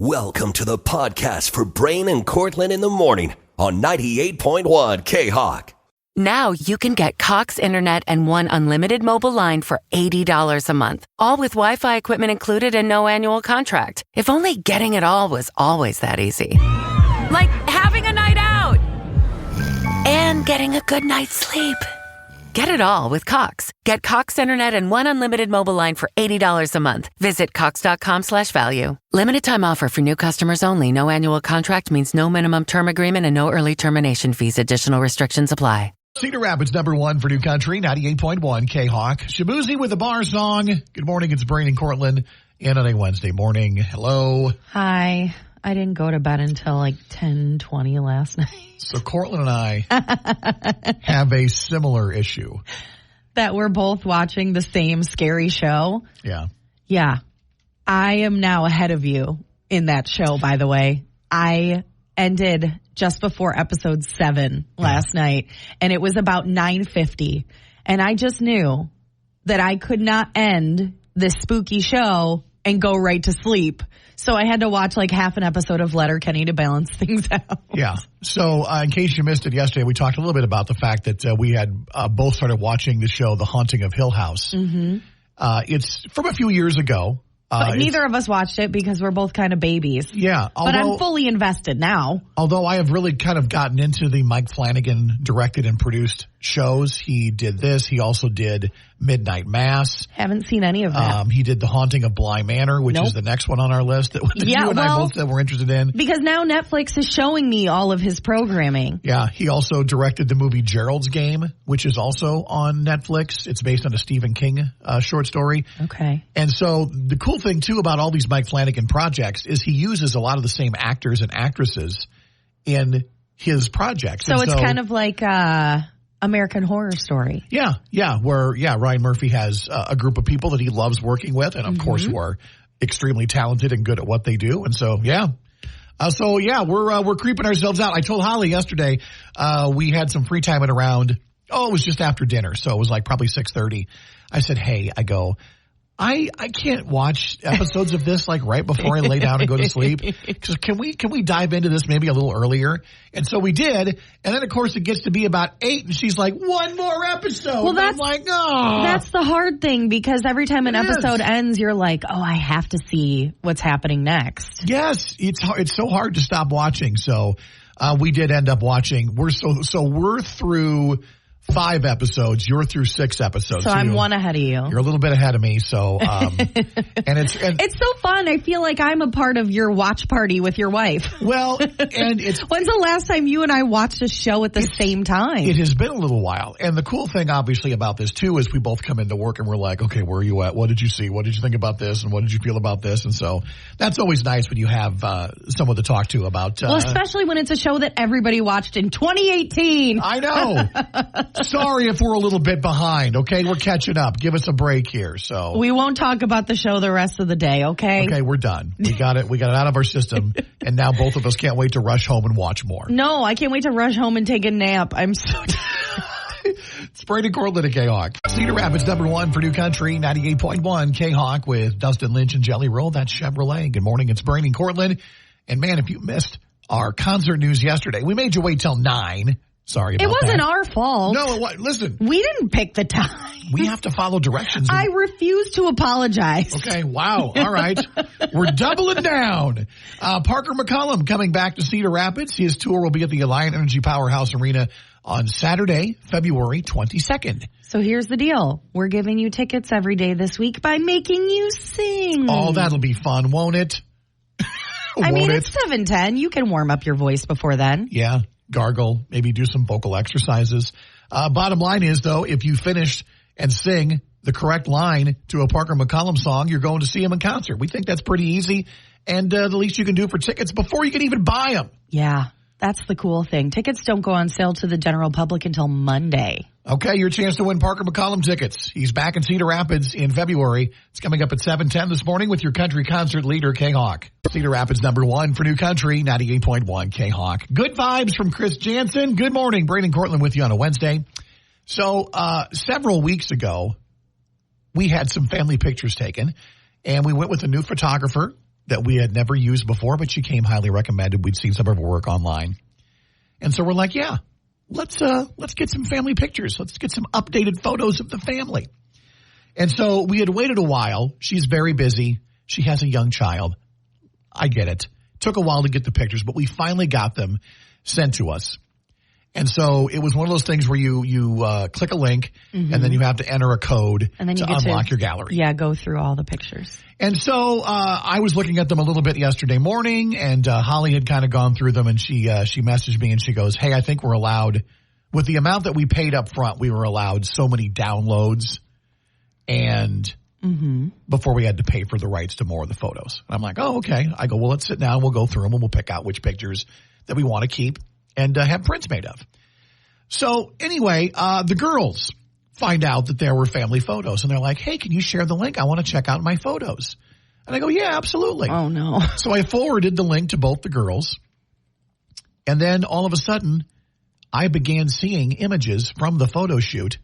Welcome to the podcast for Brain and Courtlin in the morning on 98.1 K-Hawk. Now you can get Cox Internet and one unlimited mobile line for $80 a month, all with Wi-Fi equipment included and no annual contract. If only getting it all was always that easy. Like having a night out and getting a good night's sleep. Get it all with Cox. Get Cox Internet and one unlimited mobile line for $80 a month. Visit cox.com/value. Limited time offer for new customers only. No annual contract means no minimum term agreement and no early termination fees. Additional restrictions apply. Cedar Rapids, number one for New Country, 98.1 K-Hawk. Shabuzi with the bar song. Good morning, it's Brain and Courtlin. And on a Wednesday morning. Hello. Hi. I didn't go to bed until like 10:20 last night. So Courtlin and I have a similar issue. That we're both watching the same scary show. Yeah. Yeah. I am now ahead of you in that show, by the way. I ended just before episode 7 last night, and it was about 9:50. And I just knew that I could not end this spooky show and go right to sleep. So I had to watch like half an episode of Letterkenny to balance things out. Yeah. So in case you missed it yesterday, we talked a little bit about the fact that we had both started watching the show The Haunting of Hill House. Mm-hmm. It's from a few years ago. But neither of us watched it because we're both kind of babies. Yeah. But I'm fully invested now. Although I have really kind of gotten into the Mike Flanagan directed and produced shows. He did this. He also did Midnight Mass. Haven't seen any of that. He did The Haunting of Bly Manor, which is the next one on our list that you and I both said we're interested in. Because now Netflix is showing me all of his programming. Yeah. He also directed the movie Gerald's Game, which is also on Netflix. It's based on a Stephen King short story. Okay. And so the cool thing, too, about all these Mike Flanagan projects is he uses a lot of the same actors and actresses in his projects. So it's kind of like American Horror Story. Yeah, where Ryan Murphy has a group of people that he loves working with, and of course who are extremely talented and good at what they do. And so we're creeping ourselves out. I told Holly yesterday we had some free time at around it was just after dinner, so it was like probably 6:30. I said, hey, I can't watch episodes of this like right before I lay down and go to sleep. Because can we dive into this maybe a little earlier? And so we did. And then of course it gets to be about 8 and she's like, one more episode. Well, I'm like, oh. That's the hard thing because every time an episode ends, you're like, oh, I have to see what's happening next. Yes. It's so hard to stop watching. So we did end up watching. We're through 5 episodes. You're through 6 episodes. So I'm one ahead of you. You're a little bit ahead of me. So, and it's so fun. I feel like I'm a part of your watch party with your wife. Well, and when's the last time you and I watched a show at the same time? It has been a little while. And the cool thing, obviously, about this too is we both come into work and we're like, okay, where are you at? What did you see? What did you think about this? And what did you feel about this? And so that's always nice when you have someone to talk to about. Well, especially when it's a show that everybody watched in 2018. I know. Sorry if we're a little bit behind, okay? We're catching up. Give us a break here. So we won't talk about the show the rest of the day, okay? Okay, we're done. We got it. We got it out of our system, and now both of us can't wait to rush home and watch more. No, I can't wait to rush home and take a nap. I'm so tired. It's Brady Courtlin at K-Hawk. Cedar Rapids, number one for New Country, 98.1 K-Hawk with Dustin Lynch and Jelly Roll. That's Chevrolet. Good morning. It's Brady Courtlin. And man, if you missed our concert news yesterday, we made you wait till 9. Sorry about that. It wasn't our fault. No, it wasn't. Listen. We didn't pick the time. We have to follow directions. I refuse to apologize. Okay, wow. All right. We're doubling down. Parker McCollum coming back to Cedar Rapids. His tour will be at the Alliant Energy Powerhouse Arena on Saturday, February 22nd. So here's the deal. We're giving you tickets every day this week by making you sing. Oh, that'll be fun, won't it? It's 7:10. You can warm up your voice before then. Yeah. Gargle, maybe do some vocal exercises. Bottom line is, though, if you finish and sing the correct line to a Parker McCollum song, you're going to see him in concert. We think that's pretty easy, and the least you can do for tickets before you can even buy them. Yeah, that's the cool thing. Tickets don't go on sale to the general public until Monday. Okay, your chance to win Parker McCollum tickets. He's back in Cedar Rapids in February. It's coming up at 7:10 this morning with your country concert leader, K-Hawk. Cedar Rapids, number one for New Country, 98.1 K-Hawk. Good vibes from Chris Jansen. Good morning. Braden Courtlin with you on a Wednesday. So several weeks ago, we had some family pictures taken, and we went with a new photographer that we had never used before, but she came highly recommended. We'd seen some of her work online. And so we're like, yeah, let's get some family pictures. Let's get some updated photos of the family. And so we had waited a while. She's very busy. She has a young child. I get it. Took a while to get the pictures, but we finally got them sent to us. And so it was one of those things where you click a link and then you have to enter a code and then you to unlock your gallery. Yeah, go through all the pictures. And so I was looking at them a little bit yesterday morning, and Holly had kind of gone through them, and she messaged me and she goes, hey, I think we're allowed, with the amount that we paid up front, we were allowed so many downloads and before we had to pay for the rights to more of the photos. And I'm like, oh, okay. I go, well, let's sit down. We'll go through them and we'll pick out which pictures that we want to keep and have prints made of. So anyway, the girls find out that there were family photos, and they're like, hey, can you share the link? I want to check out my photos. And I go, yeah, absolutely. Oh, no. So I forwarded the link to both the girls, and then all of a sudden, I began seeing images from the photo shoot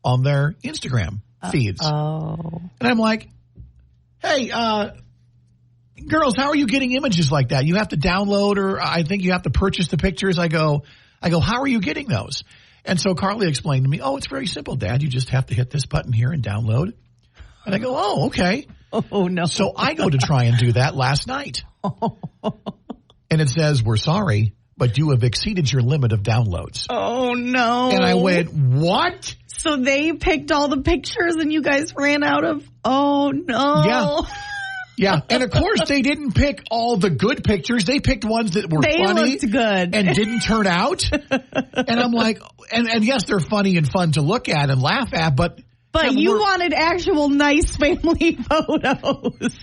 on their Instagram feeds. Oh. And I'm like, hey, girls, how are you getting images like that? You have to download, or I think you have to purchase the pictures. I go, how are you getting those? And so Carly explained to me, oh, it's very simple, Dad. You just have to hit this button here and download. And I go, oh, okay. Oh, no. So I go to try and do that last night. And it says, we're sorry, but you have exceeded your limit of downloads. Oh, no. And I went, what? So they picked all the pictures and you guys ran out of, oh, no. Yeah. Yeah, and of course they didn't pick all the good pictures. They picked ones that were funny looked good and didn't turn out. And I'm like, and yes, they're funny and fun to look at and laugh at, but you wanted actual nice family photos.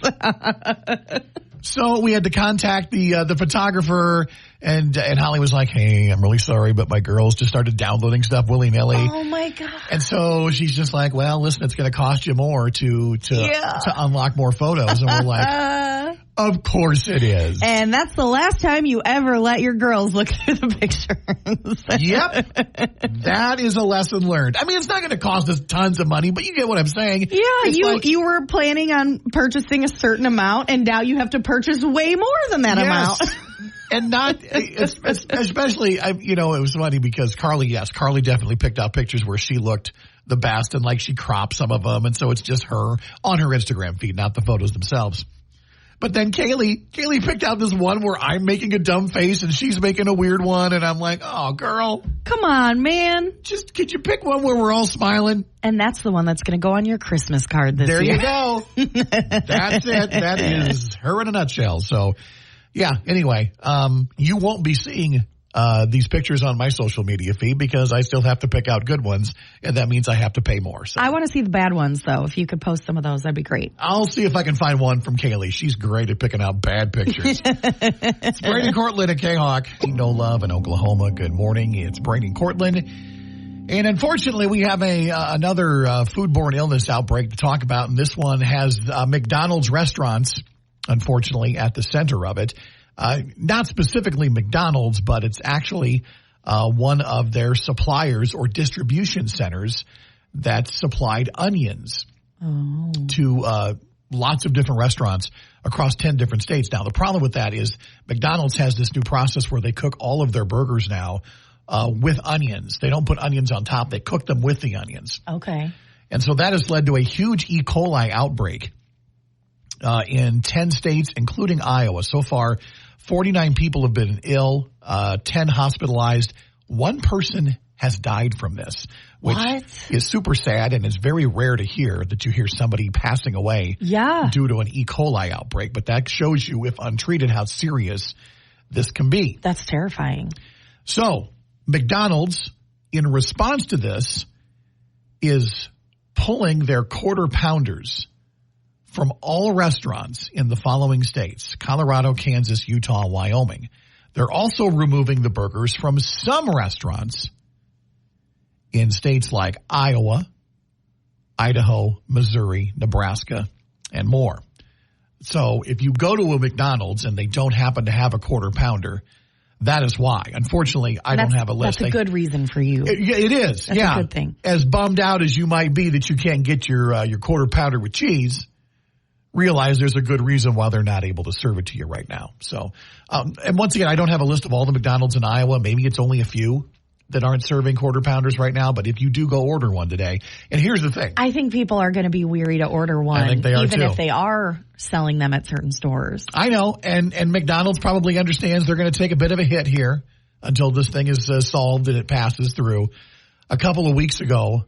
So we had to contact the photographer, and Holly was like, hey, I'm really sorry, but my girls just started downloading stuff willy-nilly. Oh, my God. And so she's just like, well, listen, it's going to cost you more to unlock more photos. And we're like, of course it is. And that's the last time you ever let your girls look through the pictures. Yep. That is a lesson learned. I mean, it's not going to cost us tons of money, but you get what I'm saying. Yeah, you were planning on purchasing a certain amount, and now you have to purchase way more than that amount. And not, especially, it was funny because Carly definitely picked out pictures where she looked the best, and like she cropped some of them, and so it's just her on her Instagram feed, not the photos themselves. But then Kaylee picked out this one where I'm making a dumb face and she's making a weird one, and I'm like, oh, girl. Come on, man. Just, could you pick one where we're all smiling? And that's the one that's going to go on your Christmas card this year. There you go. That's it. That is her in a nutshell. So, yeah, anyway, you won't be seeing these pictures on my social media feed because I still have to pick out good ones, and that means I have to pay more. So I want to see the bad ones, though. If you could post some of those, that'd be great. I'll see if I can find one from Kaylee. She's great at picking out bad pictures. It's Brady Courtlin at K-Hawk. No love in Oklahoma. Good morning. It's Brady Courtlin. And unfortunately, we have another foodborne illness outbreak to talk about, and this one has McDonald's restaurants, unfortunately, at the center of it. Not specifically McDonald's, but it's actually one of their suppliers or distribution centers that supplied onions to lots of different restaurants across 10 different states. Now, the problem with that is McDonald's has this new process where they cook all of their burgers now with onions. They don't put onions on top. They cook them with the onions. Okay. And so that has led to a huge E. coli outbreak in 10 states, including Iowa. So far, 49 people have been ill, 10 hospitalized. One person has died from this, which is super sad, and it's very rare to hear that you hear somebody passing away due to an E. coli outbreak. But that shows you, if untreated, how serious this can be. That's terrifying. So McDonald's, in response to this, is pulling their quarter pounders from all restaurants in the following states: Colorado, Kansas, Utah, Wyoming. They're also removing the burgers from some restaurants in states like Iowa, Idaho, Missouri, Nebraska, and more. So if you go to a McDonald's and they don't happen to have a quarter pounder, that is why. Unfortunately, I don't have a list. That's a good reason for you. It is. That's a good thing. As bummed out as you might be that you can't get your quarter pounder with cheese, realize there's a good reason why they're not able to serve it to you right now. So, and once again, I don't have a list of all the McDonald's in Iowa. Maybe it's only a few that aren't serving quarter pounders right now. But if you do go order one today, and here's the thing. I think people are going to be weary to order one. I think they are even too. if they are selling them at certain stores. I know. And McDonald's probably understands they're going to take a bit of a hit here until this thing is solved and it passes through. A couple of weeks ago,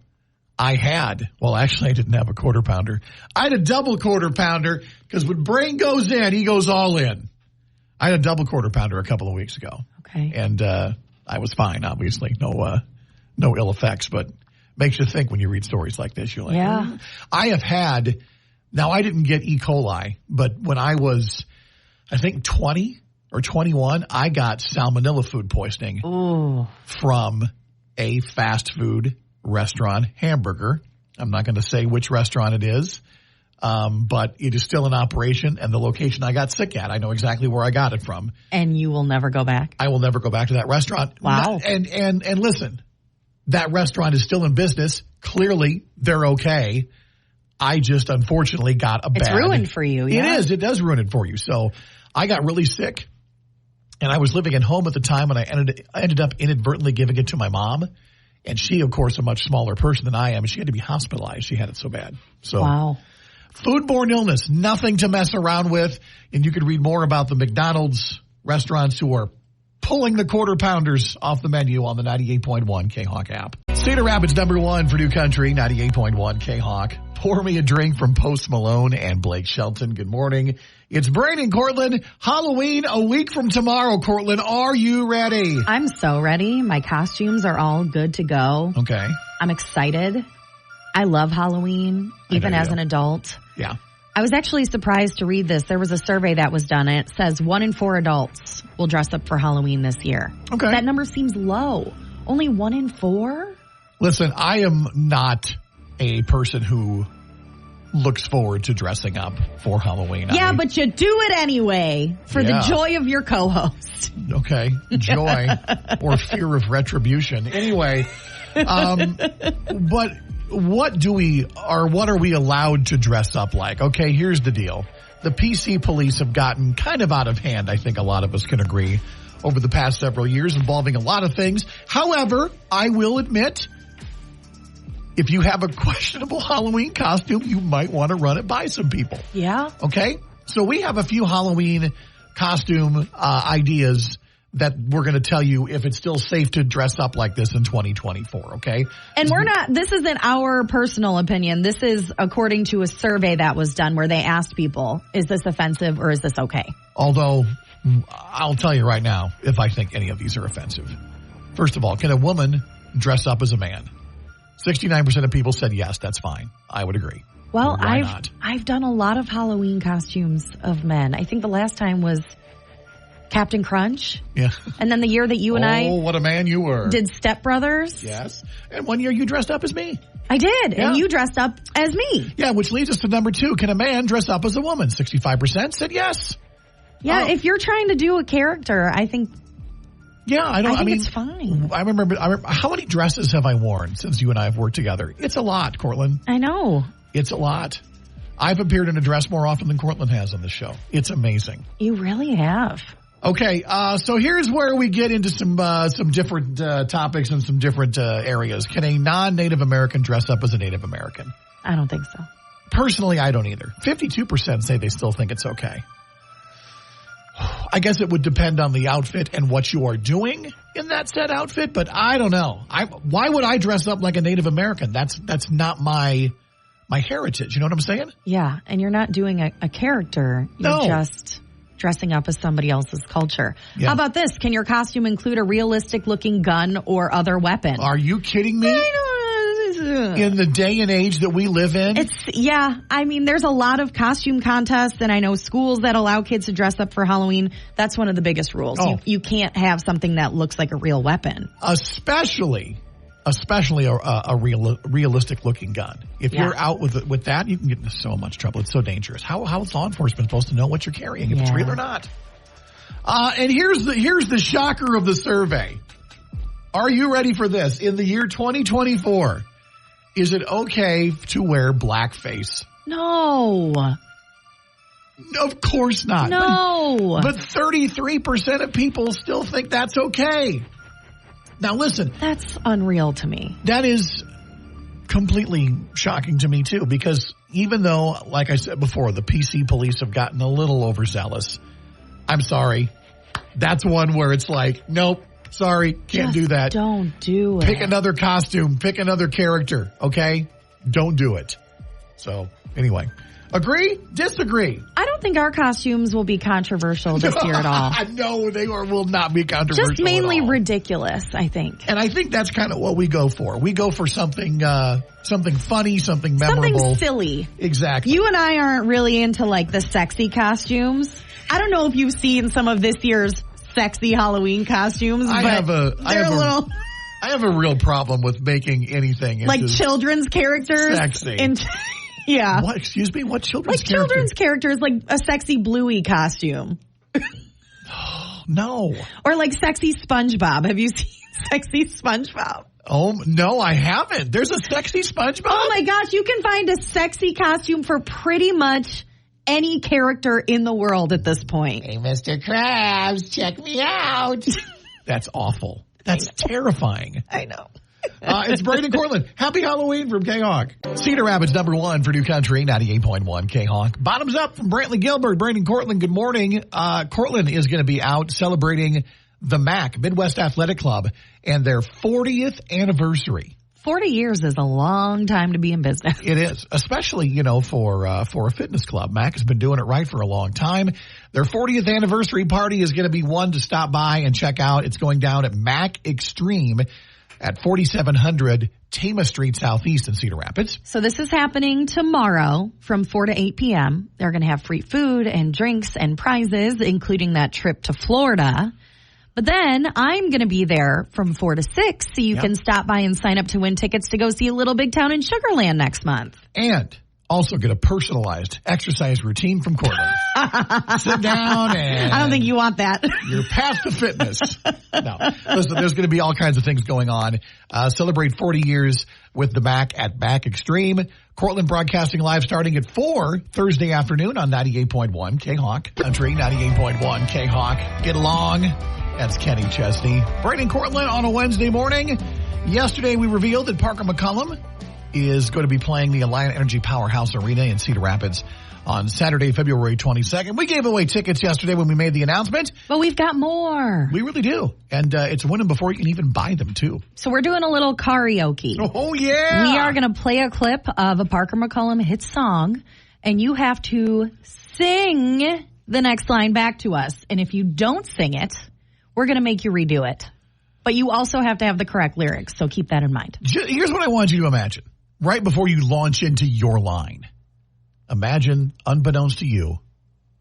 I didn't have a quarter pounder. I had a double quarter pounder because when Brain goes in, he goes all in. I had a double quarter pounder a couple of weeks ago. Okay. And I was fine, obviously. No ill effects, but makes you think when you read stories like this. You're like, yeah. I have had, now I didn't get E. coli, but when I was, I think 20 or 21, I got salmonella food poisoning from a fast food restaurant hamburger. I'm not going to say which restaurant it is, but it is still in operation, and the location I got sick at, I know exactly where I got it from. And you will never go back? I will never go back to that restaurant. Wow. And listen, that restaurant is still in business. Clearly, they're okay. I just unfortunately got a bad. It's ruined for you. Yeah. It is. It does ruin it for you. So I got really sick, and I was living at home at the time, and I ended up inadvertently giving it to my mom. And she, of course, a much smaller person than I am, and she had to be hospitalized. She had it so bad. So, wow. Foodborne illness, nothing to mess around with. And you can read more about the McDonald's restaurants who are pulling the quarter pounders off the menu on the 98.1 K-Hawk app. Cedar Rapids #1 for New Country, 98.1 K-Hawk. Pour me a drink from Post Malone and Blake Shelton. Good morning. It's Brain and Courtlin. Halloween a week from tomorrow, Courtlin. Are you ready? I'm so ready. My costumes are all good to go. Okay. I'm excited. I love Halloween, even as an adult. Yeah. I was actually surprised to read this. There was a survey that was done, and it says 1 in 4 adults will dress up for Halloween this year. Okay. That number seems low. Only 1 in 4? Listen, I am not a person who looks forward to dressing up for Halloween. Yeah, but you do it anyway for the joy of your co-host. Okay. Joy or fear of retribution. Anyway, but what are we allowed to dress up like? Okay, here's the deal. The PC police have gotten kind of out of hand, I think a lot of us can agree, over the past several years, involving a lot of things. However, I will admit, if you have a questionable Halloween costume, you might want to run it by some people. Yeah. Okay? So we have a few Halloween costume ideas that we're going to tell you if it's still safe to dress up like this in 2024, okay? And this isn't our personal opinion. This is according to a survey that was done where they asked people, is this offensive or is this okay? Although, I'll tell you right now if I think any of these are offensive. First of all, can a woman dress up as a man? 69% of people said yes, that's fine. I would agree. Well, Why not? I've done a lot of Halloween costumes of men. I think the last time was Captain Crunch. Yeah. And then the year that you and I... Oh, what a man you were. ...did Step Brothers. Yes. And one year you dressed up as me. I did. Yeah. And you dressed up as me. Yeah, which leads us to number 2. Can a man dress up as a woman? 65% said yes. Yeah, if you're trying to do a character, I think... Yeah, I mean, it's fine. I remember, how many dresses have I worn since you and I have worked together? It's a lot, Courtlin. I know. It's a lot. I've appeared in a dress more often than Courtlin has on this show. It's amazing. You really have. Okay, so here's where we get into some different topics and some different areas. Can a non-Native American dress up as a Native American? I don't think so. Personally, I don't either. 52% say they still think it's okay. I guess it would depend on the outfit and what you are doing in that said outfit, but I don't know. Why would I dress up like a Native American? That's not my heritage. You know what I'm saying? Yeah, and you're not doing a character. You're just dressing up as somebody else's culture. Yeah. How about this? Can your costume include a realistic-looking gun or other weapon? Are you kidding me? In the day and age that we live in? I mean, there's a lot of costume contests, and I know schools that allow kids to dress up for Halloween. That's one of the biggest rules. Oh. You can't have something that looks like a real weapon. Especially a realistic looking gun. If you're out with that, you can get into so much trouble. It's so dangerous. How is law enforcement supposed to know what you're carrying if it's real or not? And here's the shocker of the survey. Are you ready for this? In the year 2024, is it okay to wear blackface? No. Of course not. No. But 33% of people still think that's okay. Now listen. That's unreal to me. That is completely shocking to me too, because even though, like I said before, the PC police have gotten a little overzealous, I'm sorry. That's one where it's like, nope, sorry, can't do that. Don't do it. Pick another costume, pick another character, okay? Don't do it. So, anyway. Agree? Disagree? I don't think our costumes will be controversial this year at all. No, they will not be controversial. Just mainly at all. ridiculous, I think. And I think that's kind of what we go for. We go for something funny, something memorable. Something silly. Exactly. You and I aren't really into like the sexy costumes. I don't know if you've seen some of this year's sexy Halloween costumes, I have a real problem with making anything like children's characters. Sexy. Yeah. What? Excuse me? What children's characters? Like children's characters, like a sexy Bluey costume. No. Or like sexy SpongeBob. Have you seen sexy SpongeBob? Oh, no, I haven't. There's a sexy SpongeBob? Oh my gosh, you can find a sexy costume for pretty much any character in the world at this point. Hey, Mr. Krabs, check me out. That's awful. That's terrifying. I know. It's Braden Courtlin. Happy Halloween from K-Hawk. Cedar Rapids #1 for New Country, 98.1 K-Hawk. Bottoms up from Brantley Gilbert. Braden Courtlin, good morning. Courtlin is going to be out celebrating the MAC, Midwest Athletic Club, and their 40th anniversary. 40 years is a long time to be in business. It is, especially, for a fitness club. MAC has been doing it right for a long time. Their 40th anniversary party is going to be one to stop by and check out. It's going down at MAC Extreme at 4700 Tama Street Southeast in Cedar Rapids. So this is happening tomorrow from 4 to 8 p.m. They're going to have free food and drinks and prizes, including that trip to Florida. But then I'm going to be there from 4 to 6, so you can stop by and sign up to win tickets to go see Little Big Town in Sugar Land next month. And also get a personalized exercise routine from Courtlin. Sit down and... I don't think you want that. You're past the fitness. No. Listen, there's going to be all kinds of things going on. Celebrate 40 years with the MAC at MAC Extreme. Courtlin broadcasting live starting at 4 Thursday afternoon on 98.1 K-Hawk. Country, 98.1 K-Hawk. Get along. That's Kenny Chesney. Braden Courtlin on a Wednesday morning. Yesterday we revealed that Parker McCollum is going to be playing the Alliant Energy Powerhouse Arena in Cedar Rapids on Saturday, February 22nd. We gave away tickets yesterday when we made the announcement. But we've got more. We really do. And it's winning before you can even buy them, too. So we're doing a little karaoke. Oh, yeah. We are going to play a clip of a Parker McCollum hit song, and you have to sing the next line back to us. And if you don't sing it, we're going to make you redo it. But you also have to have the correct lyrics, so keep that in mind. Here's what I want you to imagine. Right before you launch into your line, imagine, unbeknownst to you,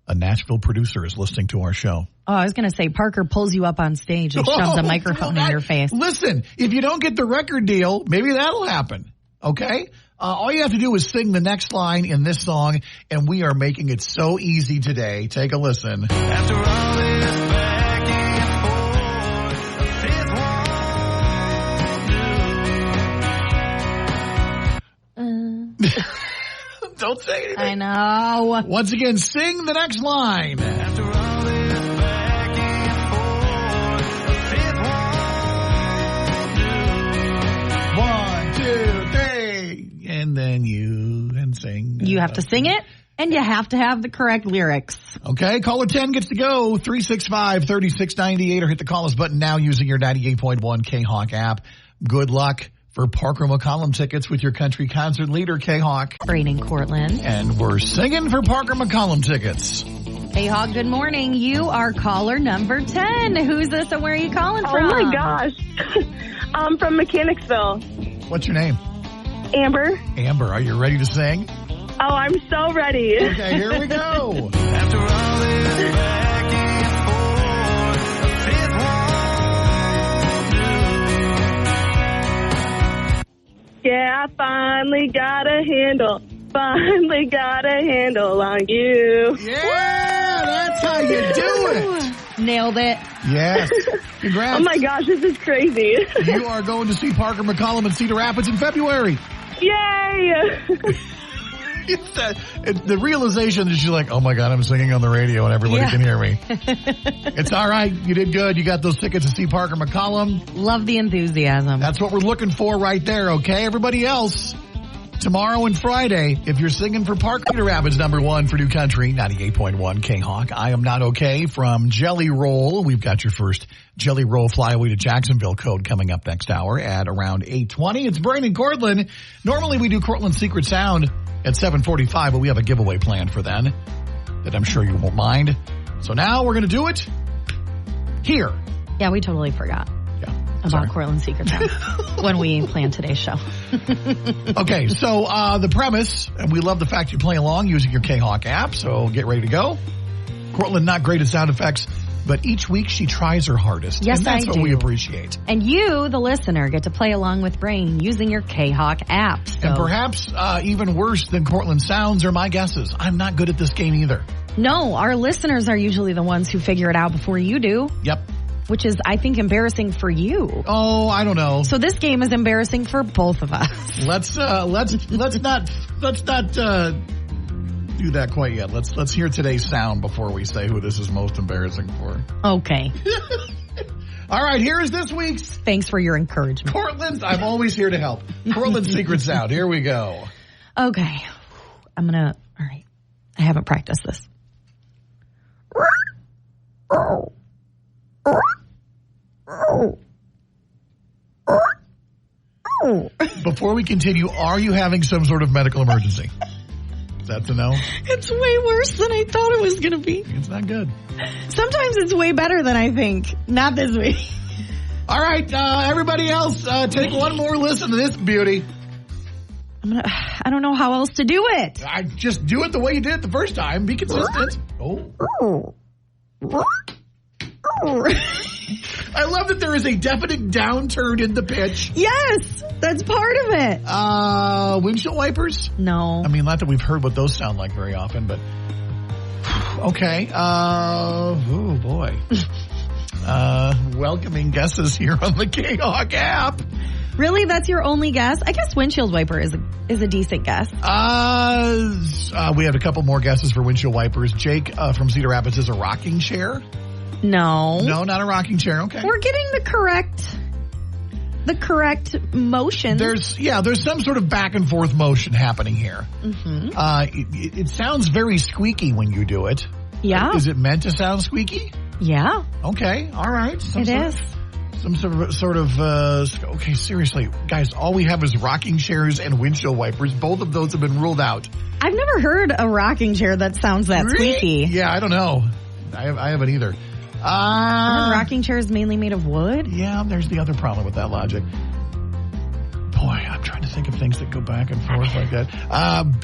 a Nashville producer is listening to our show. Oh, I was going to say Parker pulls you up on stage and shoves a microphone in your face. Listen, if you don't get the record deal, maybe that'll happen, okay? All you have to do is sing the next line in this song, and we are making it so easy today. Take a listen. After all this back and forth, don't say anything. I know. Once again, sing the next line. After all this back and forth, 1, 2, 3, and then you and sing. You have to sing it, and you have to have the correct lyrics. Okay, caller 10 gets to go, 365-3698, or hit the call us button now using your 98.1 K-Hawk app. Good luck for Parker McCollum tickets with your country concert leader, K-Hawk. Braden Courtlin. And we're singing for Parker McCollum tickets. K-Hawk, good morning. You are caller number 10. Who's this and where are you calling from? Oh, my gosh. I'm from Mechanicsville. What's your name? Amber. Amber, are you ready to sing? Oh, I'm so ready. Okay, here we go. After all this back and forth, yeah, I finally got a handle. Finally got a handle on you. Yeah, that's how you do it. Nailed it. Yes. Congrats. Oh, my gosh, this is crazy. You are going to see Parker McCollum in Cedar Rapids in February. Yay. The realization that she's like, oh my God, I'm singing on the radio and everybody can hear me. It's all right. You did good. You got those tickets to see Parker McCollum. Love the enthusiasm. That's what we're looking for right there, okay? Everybody else, tomorrow and Friday, if you're singing for Parker, Cedar Rapids #1 for New Country, 98.1 K-Hawk. I Am Not Okay from Jelly Roll. We've got your first Jelly Roll Flyaway to Jacksonville code coming up next hour at around 8:20. It's Brain and Courtlin. Normally we do Courtlin's Secret Sound at 7:45, but we have a giveaway planned for then that I'm sure you won't mind. So now we're going to do it here. Yeah, we totally forgot about Courtlin's Secret Sound when we planned today's show. Okay, so the premise, and we love the fact you play along using your K-Hawk app, so get ready to go. Courtlin, not great at sound effects, but each week she tries her hardest. Yes, and that's I what do. we appreciate. And you, the listener, get to play along with Brain using your K-Hawk app. So. And perhaps even worse than Courtlin sounds are my guesses. I'm not good at this game either. No, our listeners are usually the ones who figure it out before you do. Yep. Which is, I think, embarrassing for you. Oh, I don't know. So this game is embarrassing for both of us. Let's not do that quite yet. Let's hear today's sound before we say who this is most embarrassing for. Okay. All right, here is this week's. Thanks for your encouragement. Courtlin's. I'm always here to help. Courtlin's Secret Sound. Here we go. Okay. All right. I haven't practiced this. Before we continue, are you having some sort of medical emergency? That's a no? It's way worse than I thought it was going to be. It's not good. Sometimes it's way better than I think. Not this week. All right, everybody else, take one more listen to this beauty. I don't know how else to do it. I just do it the way you did it the first time. Be consistent. Oh. I love that there is a definite downturn in the pitch. Yes, that's part of it. Windshield wipers? No. I mean, not that we've heard what those sound like very often, but okay. Oh boy. Welcoming guesses here on the K-Hawk app. Really? That's your only guess? I guess windshield wiper is a decent guess. We had a couple more guesses for windshield wipers. Jake from Cedar Rapids is a rocking chair. No. No, not a rocking chair. Okay. We're getting the correct motion. There's some sort of back and forth motion happening here. Mm-hmm. It sounds very squeaky when you do it. Yeah. Is it meant to sound squeaky? Yeah. Okay. All right. It is. Some sort of okay, seriously, guys, all we have is rocking chairs and windshield wipers. Both of those have been ruled out. I've never heard a rocking chair that sounds that squeaky. Yeah, I don't know. I haven't either. Aren't rocking chairs mainly made of wood? Yeah, there's the other problem with that logic. Boy, I'm trying to think of things that go back and forth like that.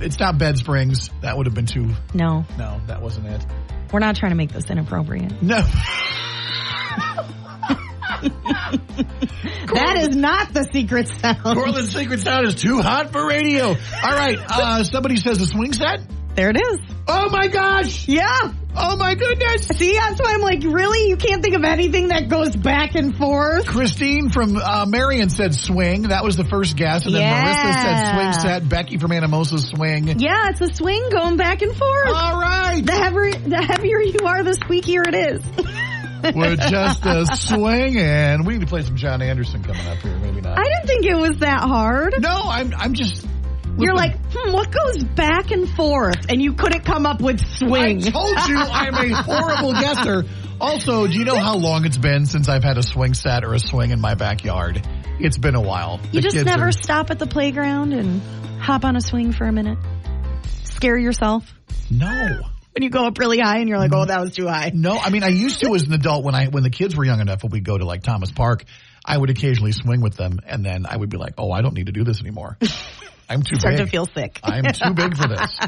It's not bed springs. That would have been too... No, that wasn't it. We're not trying to make this inappropriate. No. That is not the secret sound. Courtlin's Secret Sound is too hot for radio. All right, somebody says a swing set. There it is. Oh my gosh. Yeah. Oh my goodness. See, that's why I'm like, really? You can't think of anything that goes back and forth? Christine from Marion said swing. That was the first guess. And then Marissa said swing set. Becky from Anamosa swing. Yeah, it's a swing going back and forth. All right. The heavier you are, the squeakier it is. We're just a swing, and we need to play some John Anderson coming up here. Maybe not. I didn't think it was that hard. No, I'm just... You're like, what goes back and forth? And you couldn't come up with swing. I told you I'm a horrible guesser. Also, do you know how long it's been since I've had a swing set or a swing in my backyard? It's been a while. You just never stop at the playground and hop on a swing for a minute? Scare yourself? No. When you go up really high and you're like, oh, that was too high. No, I mean, I used to as an adult when the kids were young enough, when we'd go to like Thomas Park, I would occasionally swing with them, and then I would be like, oh, I don't need to do this anymore. I'm too Start big. to feel sick. I'm too big for this.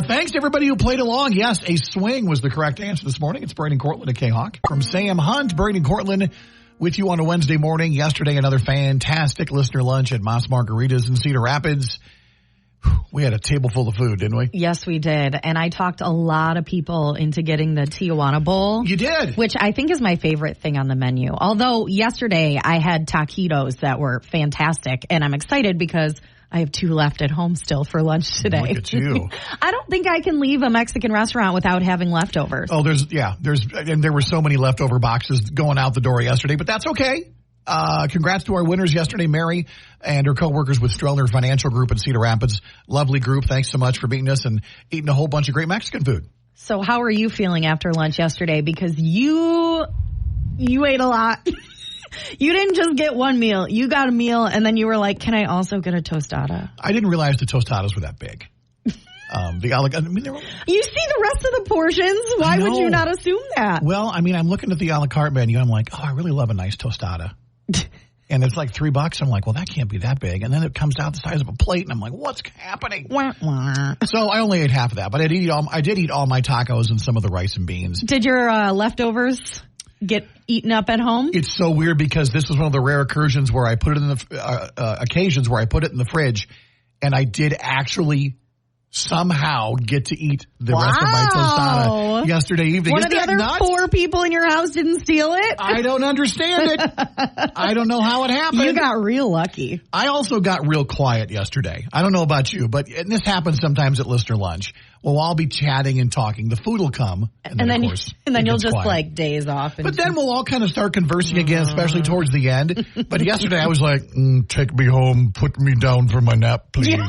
Thanks to everybody who played along. Yes, a swing was the correct answer this morning. It's Braden Courtlin at K-Hawk. From Sam Hunt, Braden Courtlin with you on a Wednesday morning. Yesterday, another fantastic listener lunch at Moss Margaritas in Cedar Rapids. We had a table full of food, didn't we? Yes, we did. And I talked a lot of people into getting the Tijuana Bowl. You did. Which I think is my favorite thing on the menu. Although yesterday I had taquitos that were fantastic. And I'm excited because I have 2 left at home still for lunch today. Look at you. I don't think I can leave a Mexican restaurant without having leftovers. Oh, and there were so many leftover boxes going out the door yesterday, but that's okay. Congrats to our winners yesterday, Mary and her coworkers with Stroller Financial Group in Cedar Rapids. Lovely group. Thanks so much for beating us and eating a whole bunch of great Mexican food. So how are you feeling after lunch yesterday? Because you ate a lot. You didn't just get one meal. You got a meal, and then you were like, can I also get a tostada? I didn't realize the tostadas were that big. You see the rest of the portions. Why would you not assume that? Well, I mean, I'm looking at the a la carte menu. I'm like, oh, I really love a nice tostada. And it's like $3. I'm like, well, that can't be that big. And then it comes out the size of a plate, and I'm like, what's happening? Wah, wah. So I only ate half of that, but I did eat all my tacos and some of the rice and beans. Did your leftovers get eaten up at home? It's so weird because this was one of the rare occasions where I put it in the fridge, and I did actually somehow get to eat the rest of my tostada yesterday evening. One of the other nuts? 4 people in your house didn't steal it? I don't understand it. I don't know how it happened. You got real lucky. I also got real quiet yesterday. I don't know about you, but this happens sometimes at listener lunch. Well, I'll be chatting and talking. The food will come. And then you'll just quiet. Like daze off. But then we'll all kind of start conversing again, especially towards the end. But yesterday I was like, take me home, put me down for my nap, please. Yeah.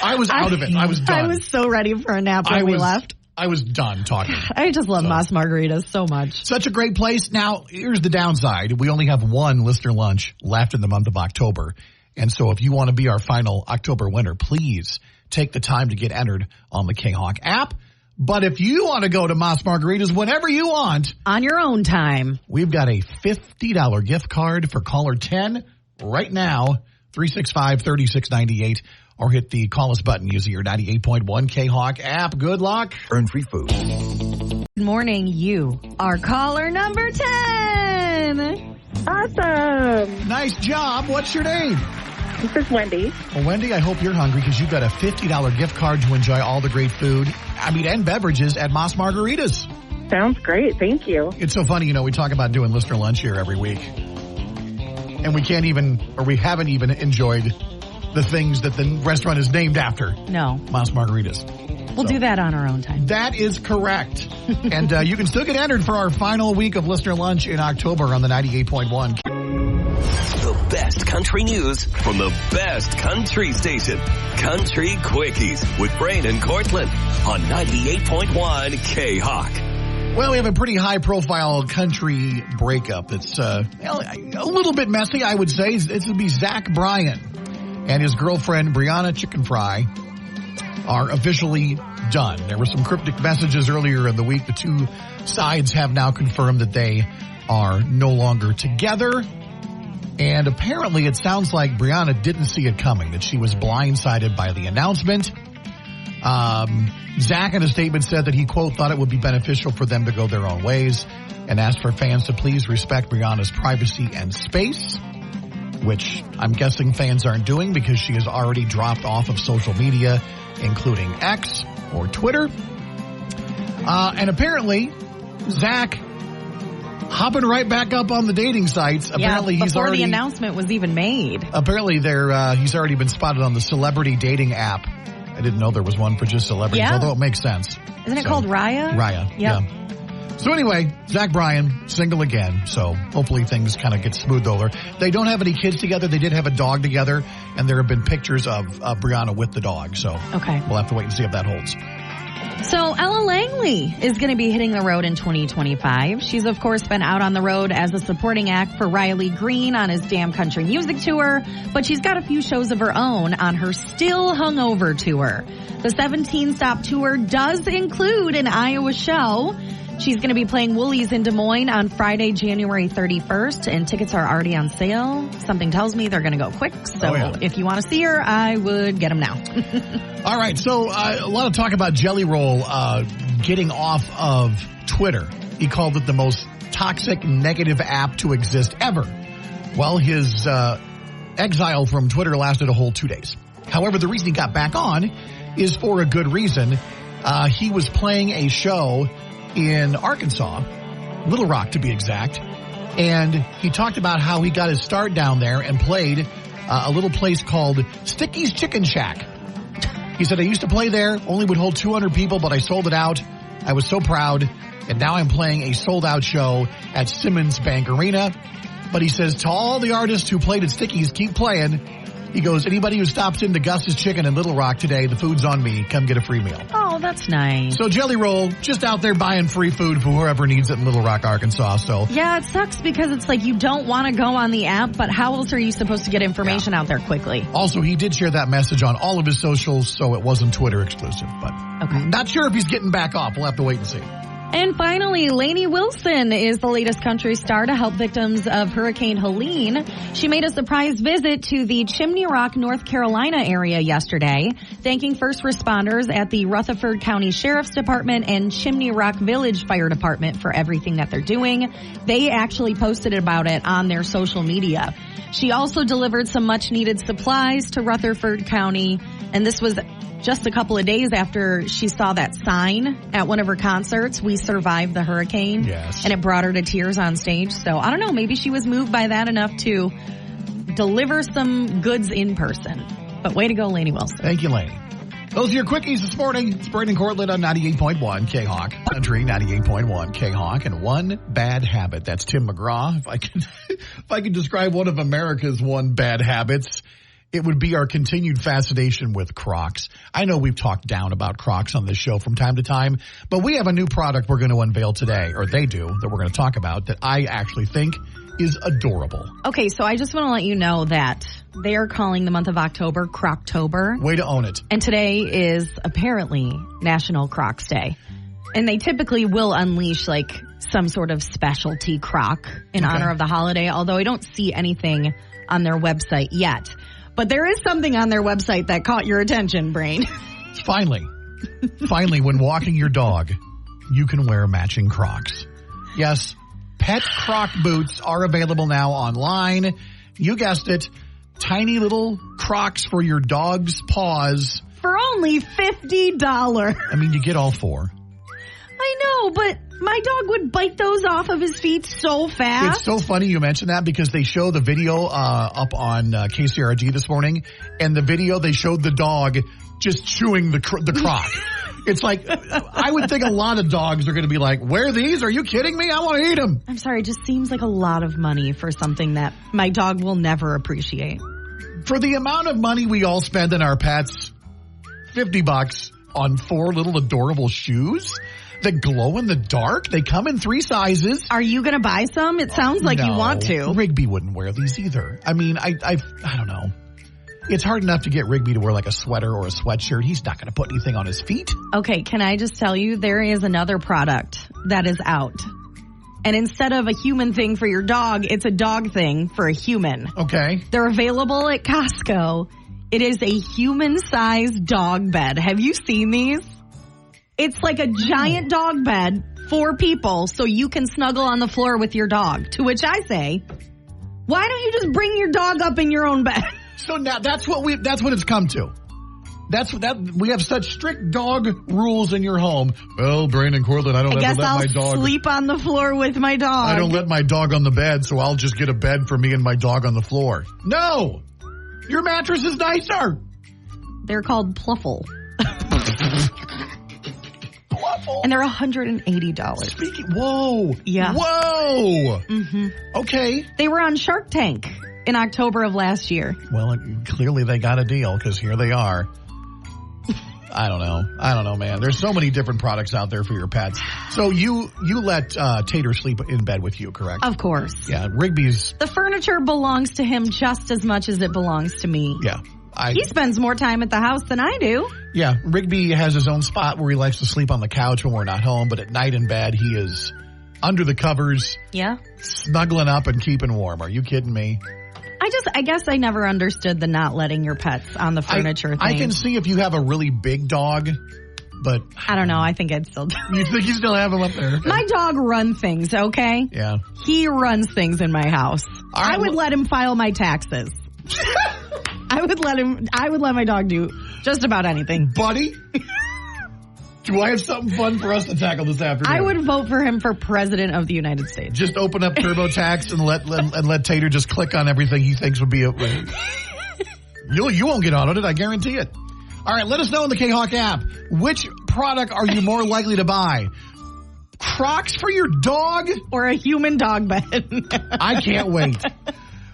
I was out of it. I was done. I was so ready for a nap when we left. I was done talking. I just love Mas Margaritas so much. Such a great place. Now, here's the downside. We only have one listener lunch left in the month of October. And so if you want to be our final October winner, please take the time to get entered on the K-Hawk app. But if you want to go to Mas Margaritas whenever you want. On your own time. We've got a $50 gift card for caller 10 right now, 365-3698. Or hit the call us button using your 98.1 K-Hawk app. Good luck. Earn free food. Good morning. You are caller number 10. Awesome. Nice job. What's your name? This is Wendy. Well, Wendy, I hope you're hungry because you've got a $50 gift card to enjoy all the great food, and beverages at Mas Margaritas. Sounds great. Thank you. It's so funny, we talk about doing listener lunch here every week. And we haven't even enjoyed the things that the restaurant is named after. No. Mas Margaritas. We'll do that on our own time. That is correct. And you can still get entered for our final week of listener lunch in October on the 98.1. The best country news from the best country station. Country Quickies with Brain and Courtlin on 98.1 K-Hawk. Well, we have a pretty high-profile country breakup that's a little bit messy, I would say. This would be Zach Bryan and his girlfriend, Brianna Chicken Fry, are officially done. There were some cryptic messages earlier in the week. The two sides have now confirmed that they are no longer together. And apparently it sounds like Brianna didn't see it coming, that she was blindsided by the announcement. Zach in a statement said that he, quote, thought it would be beneficial for them to go their own ways and asked for fans to please respect Brianna's privacy and space, which I'm guessing fans aren't doing because she has already dropped off of social media, including X or Twitter. And apparently, Zach hopping right back up on the dating sites. Apparently, before the announcement was even made. Apparently, he's already been spotted on the celebrity dating app. I didn't know there was one for just celebrities, although it makes sense. Isn't it called Raya? Raya, yeah. So anyway, Zach Bryan, single again, so hopefully things kind of get smoothed over. They don't have any kids together. They did have a dog together, and there have been pictures of Brianna with the dog, so we'll have to wait and see if that holds. So Ella Langley is going to be hitting the road in 2025. She's, of course, been out on the road as a supporting act for Riley Green on his Damn Country Music Tour, but she's got a few shows of her own on her Still Hungover Tour. The 17-stop tour does include an Iowa show. She's going to be playing Woolies in Des Moines on Friday, January 31st, and tickets are already on sale. Something tells me they're going to go quick, so if you want to see her, I would get them now. All right, so a lot of talk about Jelly Roll getting off of Twitter. He called it the most toxic, negative app to exist ever. Well, his exile from Twitter lasted a whole 2 days. However, the reason he got back on is for a good reason. He was playing a show in Arkansas, Little Rock to be exact, and he talked about how he got his start down there and played a little place called Sticky's Chicken Shack. He said, I used to play there, only would hold 200 people, but I sold it out. I was so proud, and now I'm playing a sold-out show at Simmons Bank Arena. But he says, to all the artists who played at Sticky's, keep playing. He goes, anybody who stops into Gus's Chicken in Little Rock today, the food's on me. Come get a free meal. Oh, that's nice. So Jelly Roll, just out there buying free food for whoever needs it in Little Rock, Arkansas. So yeah, it sucks because it's like you don't want to go on the app, but how else are you supposed to get information out there quickly? Also, he did share that message on all of his socials, so it wasn't Twitter exclusive. But okay. Not sure if he's getting back off. We'll have to wait and see. And finally, Lainey Wilson is the latest country star to help victims of Hurricane Helene. She made a surprise visit to the Chimney Rock, North Carolina area yesterday, thanking first responders at the Rutherford County Sheriff's Department and Chimney Rock Village Fire Department for everything that they're doing. They actually posted about it on their social media. She also delivered some much-needed supplies to Rutherford County, and this was just a couple of days after she saw that sign at one of her concerts, We Survived the Hurricane. Yes. And it brought her to tears on stage. So I don't know, maybe she was moved by that enough to deliver some goods in person. But way to go, Lainey Wilson. Thank you, Lainey. Those are your quickies this morning. It's Brayden and Courtlin on 98.1 K-Hawk. Country 98.1 K-Hawk. And one bad habit. That's Tim McGraw. If I could describe one of America's one bad habits, it would be our continued fascination with Crocs. I know we've talked down about Crocs on this show from time to time, but we have a new product we're going to unveil today, or they do, that we're going to talk about, that I actually think is adorable. Okay, so I just want to let you know that they are calling the month of October Croctober. Way to own it. And today is apparently National Crocs Day. And they typically will unleash like some sort of specialty Croc in honor of the holiday, although I don't see anything on their website yet. But there is something on their website that caught your attention, Brain. Finally, when walking your dog, you can wear matching Crocs. Yes, pet Croc boots are available now online. You guessed it, tiny little Crocs for your dog's paws. For only $50. I mean, you get all four. I know, but my dog would bite those off of his feet so fast. It's so funny you mentioned that because they show the video up on KCRG this morning, and the video they showed the dog just chewing the Croc. It's like, I would think a lot of dogs are going to be like, wear these? Are you kidding me? I want to eat them. I'm sorry, it just seems like a lot of money for something that my dog will never appreciate. For the amount of money we all spend on our pets, $50 on 4 little adorable shoes that glow in the dark. They come in 3 sizes. Are you going to buy some? It sounds like you want to. Rigby wouldn't wear these either. I mean, I don't know. It's hard enough to get Rigby to wear like a sweater or a sweatshirt. He's not going to put anything on his feet. Okay, can I just tell you, there is another product that is out. And instead of a human thing for your dog, it's a dog thing for a human. Okay. They're available at Costco. It is a human-sized dog bed. Have you seen these? It's like a giant dog bed for people so you can snuggle on the floor with your dog. To which I say, why don't you just bring your dog up in your own bed? So now that's what it's come to. We have such strict dog rules in your home. Well, Brayden and Courtlin, I don't ever let my dog sleep on the floor with my dog. I don't let my dog on the bed, so I'll just get a bed for me and my dog on the floor. No! Your mattress is nicer. They're called Pluffle. Pluffle. And they're $180. Whoa. Yeah. Whoa. Mm-hmm. Okay. They were on Shark Tank in October of last year. Well, clearly they got a deal because here they are. I don't know, man. There's so many different products out there for your pets. So you let Tater sleep in bed with you, correct? Of course. Yeah, Rigby's. The furniture belongs to him just as much as it belongs to me. Yeah. He spends more time at the house than I do. Yeah, Rigby has his own spot where he likes to sleep on the couch when we're not home, but at night in bed he is under the covers. Yeah. Snuggling up and keeping warm. Are you kidding me? I guess I never understood the not letting your pets on the furniture thing. I can see if you have a really big dog, but I don't know. I think I'd still do it. You think you still have him up there? My dog runs things, okay? Yeah. He runs things in my house. I would let him file my taxes. I would let my dog do just about anything. Buddy? Do I have something fun for us to tackle this afternoon? I would vote for him for president of the United States. Just open up TurboTax and let Tater just click on everything he thinks would be You won't get audited, I guarantee it. All right, let us know in the K-Hawk app. Which product are you more likely to buy? Crocs for your dog? Or a human dog bed? I can't wait.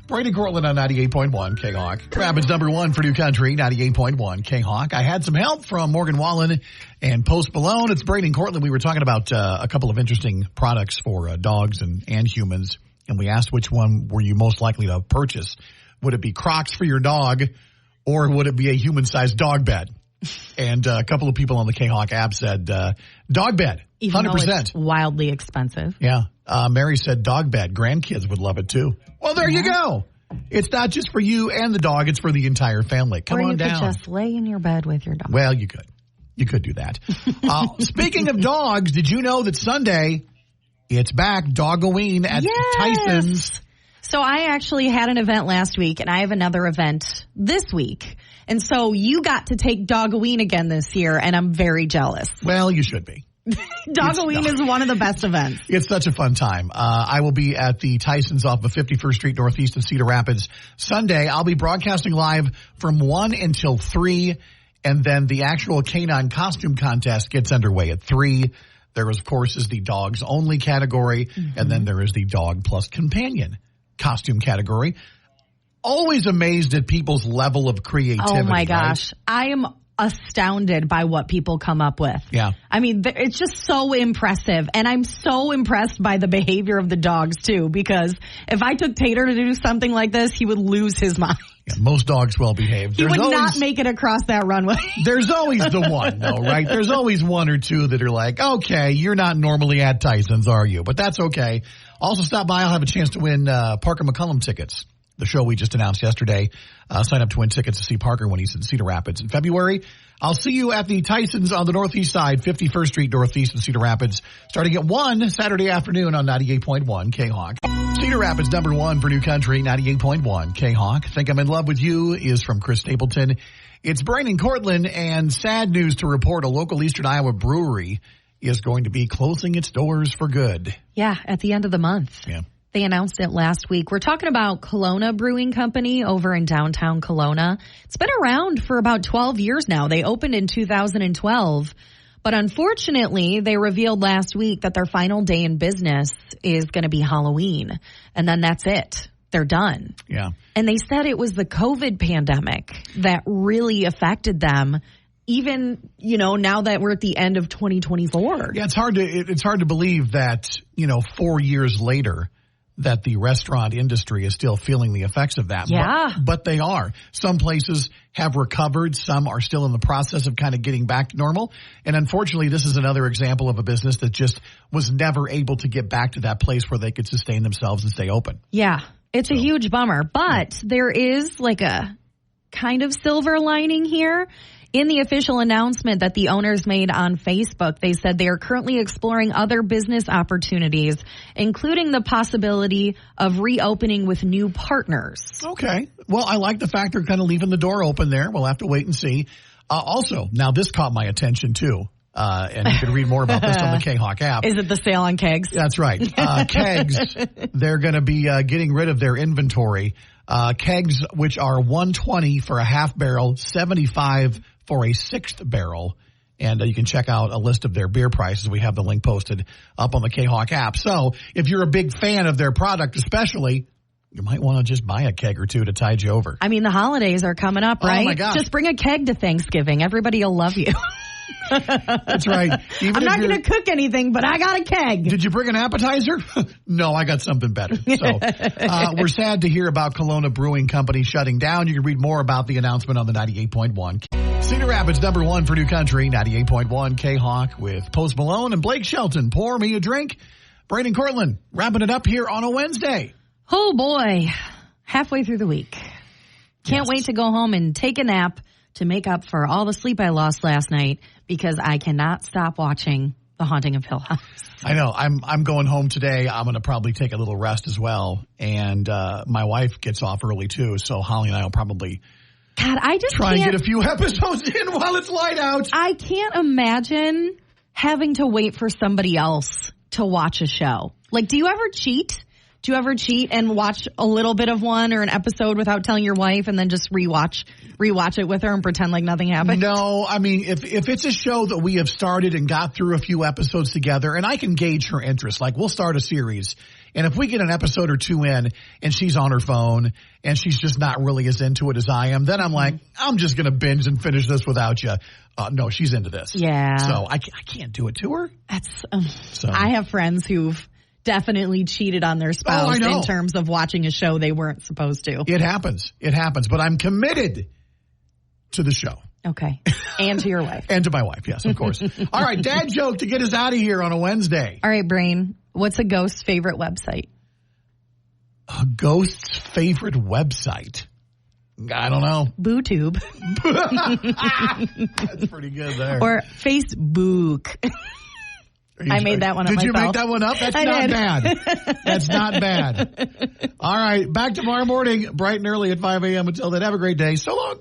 Brady Courtlin on 98.1 K-Hawk. Rapids number one for New Country, 98.1 K-Hawk. I had some help from Morgan Wallen and Post Malone. It's Brady and Courtlin. We were talking about a couple of interesting products for dogs and humans, and we asked which one were you most likely to purchase. Would it be Crocs for your dog, or would it be a human-sized dog bed? And a couple of people on the K-Hawk app said dog bed, 100%. Even though it's wildly expensive. Yeah. Mary said dog bed. Grandkids would love it too. Well, there you go. It's not just for you and the dog. It's for the entire family. Come on down. Or you could just lay in your bed with your dog. Well, you could. You could do that. Speaking of dogs, did you know that Sunday, it's back, Dogoween at Tyson's? So I actually had an event last week, and I have another event this week. And so you got to take Dogoween again this year, and I'm very jealous. Well, you should be. Dogoween is one of the best events. It's such a fun time. I will be at the Tyson's off of 51st Street Northeast in Cedar Rapids Sunday. I'll be broadcasting live from 1 until 3, and then the actual canine costume contest gets underway at 3. There, of course, is the dogs only category, and then there is the dog plus companion costume category. Always amazed at people's level of creativity. Oh my gosh. Right? I am astounded by what people come up with. Yeah. I mean, it's just so impressive. And I'm so impressed by the behavior of the dogs too, because if I took Tater to do something like this, he would lose his mind. Yeah, most dogs well behaved. He would not make it across that runway. There's always the one, though, right? There's always one or two that are like, okay, you're not normally at Tyson's, are you? But that's okay. Also, stop by. I'll have a chance to win Parker McCullum tickets, the show we just announced yesterday. Sign up to win tickets to see Parker when he's in Cedar Rapids in February. I'll see you at the Tyson's on the northeast side, 51st Street Northeast in Cedar Rapids, starting at 1 Saturday afternoon on 98.1 K-Hawk. Cedar Rapids number one for New Country, 98.1 K-Hawk. Think I'm in Love with You is from Chris Stapleton. It's Brandon Courtlin, and sad news to report, a local Eastern Iowa brewery is going to be closing its doors for good. Yeah, at the end of the month. Yeah. They announced it last week. We're talking about Kelowna Brewing Company over in downtown Kelowna. It's been around for about 12 years now. They opened in 2012. But unfortunately, they revealed last week that their final day in business is going to be Halloween. And then that's it. They're done. Yeah. And they said it was the COVID pandemic that really affected them. Even, now that we're at the end of 2024. Yeah, it's hard to believe that, 4 years later, that the restaurant industry is still feeling the effects of that. Yeah. But they are. Some places have recovered. Some are still in the process of kind of getting back to normal. And unfortunately, this is another example of a business that just was never able to get back to that place where they could sustain themselves and stay open. Yeah. It's a huge bummer. But there is like a kind of silver lining here. In the official announcement that the owners made on Facebook, they said they are currently exploring other business opportunities, including the possibility of reopening with new partners. Okay. Well, I like the fact they're kind of leaving the door open there. We'll have to wait and see. Also, now this caught my attention too. And you can read more about this on the K-Hawk app. Is it the sale on kegs? That's right. Kegs, they're going to be getting rid of their inventory. Kegs, which are $120 for a half barrel, $75 for a sixth barrel. And you can check out a list of their beer prices. We have the link posted up on the K-Hawk app. So if you're a big fan of their product especially, you might want to just buy a keg or two to tide you over. I mean, the holidays are coming up, right? Oh, my gosh. Just bring a keg to Thanksgiving. Everybody will love you. That's right. I'm not going to cook anything, but I got a keg. Did you bring an appetizer? No, I got something better. So we're sad to hear about Kelowna Brewing Company shutting down. You can read more about the announcement on the 98.1. Cedar Rapids number one for New Country, 98.1 K-Hawk with Post Malone and Blake Shelton. Pour me a drink. Brandon Courtlin wrapping it up here on a Wednesday. Oh, boy. Halfway through the week. Can't wait to go home and take a nap to make up for all the sleep I lost last night because I cannot stop watching The Haunting of Hill House. I know. I'm going home today. I'm going to probably take a little rest as well. And my wife gets off early too, so Holly and I will probably try and get a few episodes in while it's light out. I can't imagine having to wait for somebody else to watch a show. Like, do you ever cheat? Do you ever cheat and watch a little bit of one or an episode without telling your wife and then just rewatch it with her and pretend like nothing happened? No, I mean, if it's a show that we have started and got through a few episodes together, and I can gauge her interest, like we'll start a series, and if we get an episode or two in and she's on her phone and she's just not really as into it as I am, then I'm like, I'm just going to binge and finish this without you. No, she's into this. Yeah. So I can't do it to her. I have friends who've definitely cheated on their spouse in terms of watching a show they weren't supposed to. It happens. But I'm committed to the show. Okay. And to your wife. And to my wife, yes, of course. All right, dad joke to get us out of here on a Wednesday. All right, Brain. What's a ghost's favorite website? A ghost's favorite website? I don't know. BooTube. That's pretty good there. Or Facebook. I made that one up myself. Did you make that one up? That's not bad. That's not bad. All right. Back tomorrow morning, bright and early at 5 a.m. Until then, have a great day. So long.